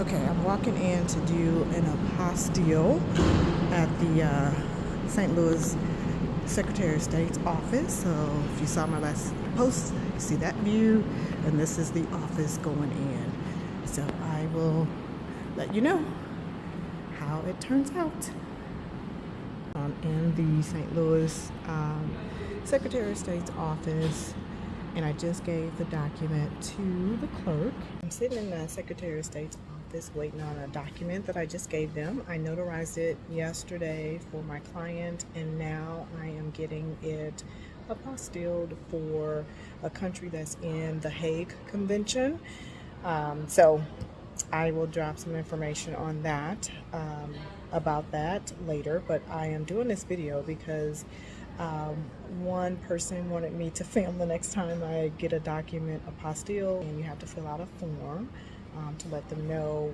Okay, I'm walking in to do an apostille at the St. Louis Secretary of State's office. So if you saw my last post, you see that view, and this is the office going in. So I will let you know how it turns out. I'm in the St. Louis Secretary of State's office, and I just gave the document to the clerk. I'm sitting in the Secretary of State's office waiting on a document that I just gave them. I notarized it yesterday for my client, and now I am getting it apostilled for a country that's in the Hague Convention. So I will drop some information on that, about that later, but I am doing this video because one person wanted me to film the next time I get a document apostille, and you have to fill out a form to let them know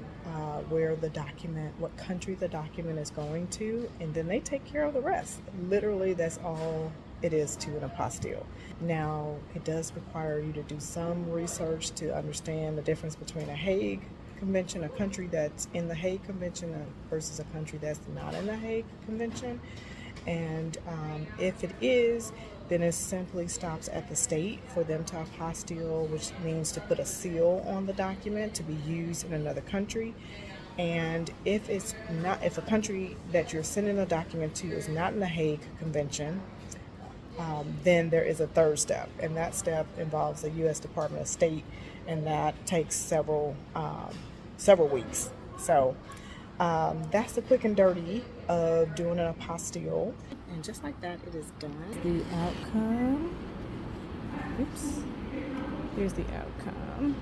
where the document, what country the document is going to, and then they take care of the rest. Literally, that's all it is to an apostille. Now, it does require you to do some research to understand the difference between a Hague Convention, a country that's in the Hague Convention, versus a country that's not in the Hague Convention. And if it is, then it simply stops at the state for them to apostille, which means to put a seal on the document to be used in another country. And if it's not, if a country that you're sending a document to is not in the Hague Convention, then there is a third step, and that step involves the U.S. Department of State, and that takes several weeks. So that's the quick and dirty of doing an apostille. And just like that, it is done. The outcome. Oops. Here's the outcome.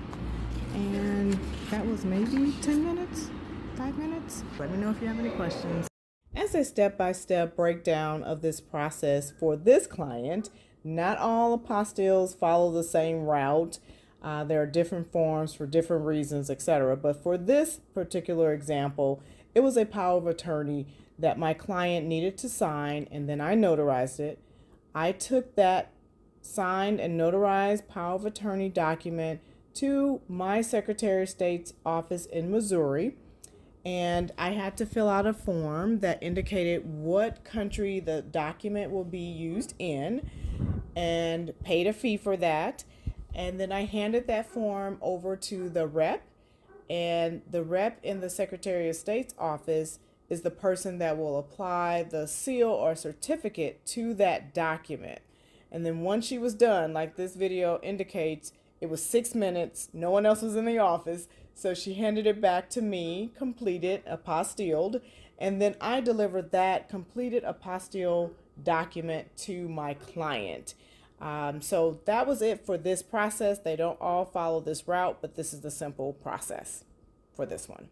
And that was maybe 10 minutes, 5 minutes. Let me know if you have any questions. As a step-by-step breakdown of this process for this client, not all apostilles follow the same route. There are different forms for different reasons, etc. But for this particular example, it was a power of attorney that my client needed to sign, and then I notarized it. I took that signed and notarized power of attorney document to my Secretary of State's office in Missouri, and I had to fill out a form that indicated what country the document will be used in, and paid a fee for that. And then I handed that form over to the rep, and the rep in the Secretary of State's office is the person that will apply the seal or certificate to that document. And then once she was done, like this video indicates, it was 6 minutes, no one else was in the office, so she handed it back to me, completed, apostilled, and then I delivered that completed apostille document to my client. So that was it for this process. They don't all follow this route, but this is the simple process for this one.